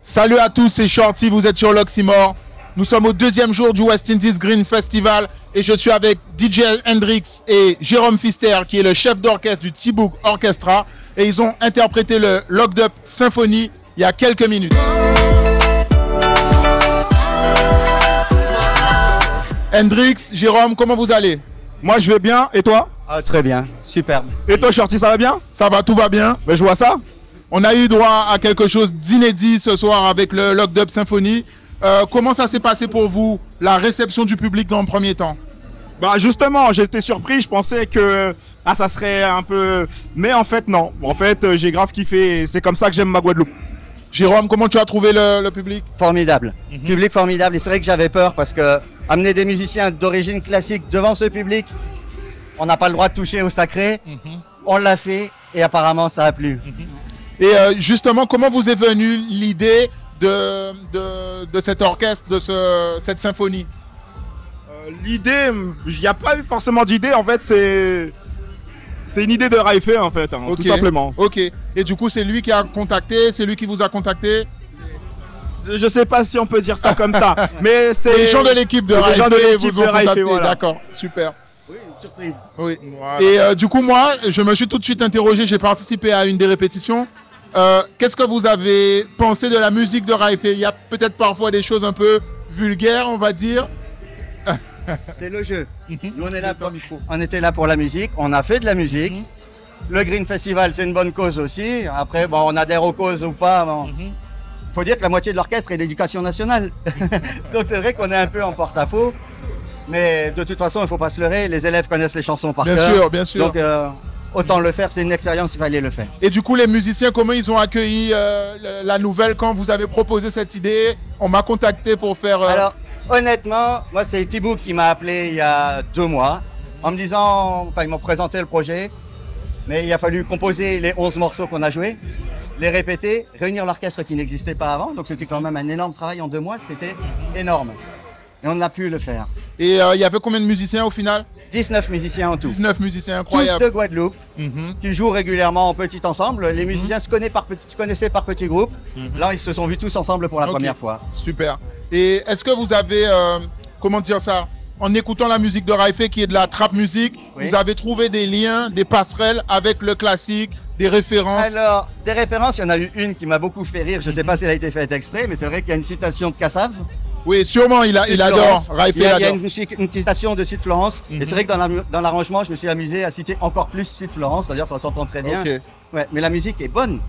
Salut à tous, c'est Shorty, vous êtes sur l'Oxymore. Nous sommes au deuxième jour du West Indies Green Festival et je suis avec DJ Hendrix et Jérôme Pfister qui est le chef d'orchestre du T-Book Orchestra et ils ont interprété le Locked Up Symphony il y a quelques minutes. Hendrix, Jérôme, comment vous allez? Moi je vais bien, et toi? Très bien, superbe. Et toi Shorty, ça va bien? Ça va, tout va bien. Ben, je vois ça. On a eu droit à quelque chose d'inédit ce soir avec le Locked Up Symphony. Comment ça s'est passé pour vous, la réception du public dans le premier temps? Bah justement, j'étais surpris, je pensais que ça serait un peu... Mais en fait non, en fait j'ai grave kiffé et c'est comme ça que j'aime ma Guadeloupe. Jérôme, comment tu as trouvé le public? Formidable, public formidable. Et c'est vrai que j'avais peur parce que amener des musiciens d'origine classique devant ce public, on n'a pas le droit de toucher au sacré. On l'a fait et apparemment ça a plu. Et justement, comment vous est venue l'idée de cet orchestre, de cette symphonie? L'idée, il n'y a pas eu forcément d'idée, en fait c'est une idée de Raifé en fait, tout simplement. Ok, et du coup c'est lui qui a contacté, c'est lui qui vous a contacté? Je sais pas si on peut dire ça comme ça, mais c'est... Les gens de l'équipe de Raifé vous ont contacté, voilà. D'accord, super. Oui, une surprise. Oui. Voilà. Et du coup moi, je me suis tout de suite interrogé, j'ai participé à une des répétitions. Qu'est-ce que vous avez pensé de la musique de Raifé? Il y a peut-être parfois des choses un peu vulgaires, on va dire. C'est le jeu. Nous on était là pour la musique, on a fait de la musique. Le Green Festival c'est une bonne cause aussi. Après bon, on adhère aux causes ou pas. Bon. Faut dire que la moitié de l'orchestre est l'éducation nationale. Donc c'est vrai qu'on est un peu en porte-à-faux. Mais de toute façon il ne faut pas se leurrer, les élèves connaissent les chansons par cœur. Bien sûr, bien sûr. Donc autant le faire, c'est une expérience, il fallait le faire. Et du coup, les musiciens, comment ils ont accueilli la nouvelle quand vous avez proposé cette idée? On m'a contacté pour faire... Alors, honnêtement, moi, c'est Thibaut qui m'a appelé il y a 2 mois, en me disant, enfin, ils m'ont présenté le projet, mais il a fallu composer les 11 morceaux qu'on a joués, les répéter, réunir l'orchestre qui n'existait pas avant, donc c'était quand même un énorme travail en 2 mois, c'était énorme. Et on a pu le faire. Et il y avait combien de musiciens au final? 19 musiciens en tout. 19 musiciens, incroyable. Tous de Guadeloupe, qui jouent régulièrement en petit ensemble. Les musiciens se connaissaient par petits groupes. Là, ils se sont vus tous ensemble pour la première fois. Super. Et est-ce que vous avez, comment dire ça, en écoutant la musique de Raifé qui est de la trap musique, vous avez trouvé des liens, des passerelles avec le classique, des références? Alors, des références, il y en a eu une qui m'a beaucoup fait rire. Je ne sais pas si elle a été faite exprès, mais c'est vrai qu'il y a une citation de Cassave. Oui, sûrement, il adore. Raifé, il y a une citation de Suite Florence. Et c'est vrai que dans l'arrangement, je me suis amusé à citer encore plus Suite Florence. C'est-à-dire ça s'entend très bien. Ouais, mais la musique est bonne.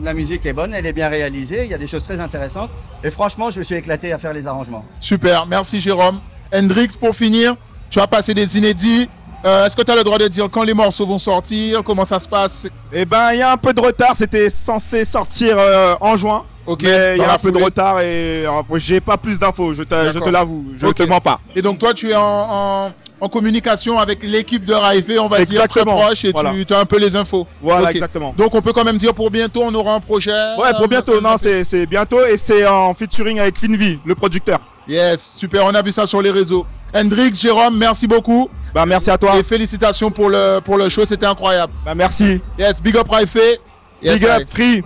La musique est bonne, elle est bien réalisée. Il y a des choses très intéressantes. Et franchement, je me suis éclaté à faire les arrangements. Super, merci Jérôme. Hendrix, pour finir, tu as passé des inédits. Est-ce que tu as le droit de dire quand les morceaux vont sortir? Comment ça se passe? Eh ben, il y a un peu de retard. C'était censé sortir en juin. Ok, mais il y a un peu de retard et j'ai pas plus d'infos, je te l'avoue, je te mens pas. Et donc toi tu es en communication avec l'équipe de Raifé, on va dire très proche et voilà. Tu as un peu les infos. Voilà, exactement. Donc on peut quand même dire pour bientôt on aura un projet. Ouais, pour bientôt, non, c'est bientôt et c'est en featuring avec Finvi, le producteur. Yes, super, on a vu ça sur les réseaux. Hendrix, Jérôme, merci beaucoup. Bah merci à toi. Et félicitations pour le show, c'était incroyable. Bah merci. Yes, big up Raifé. Yes, big up Free.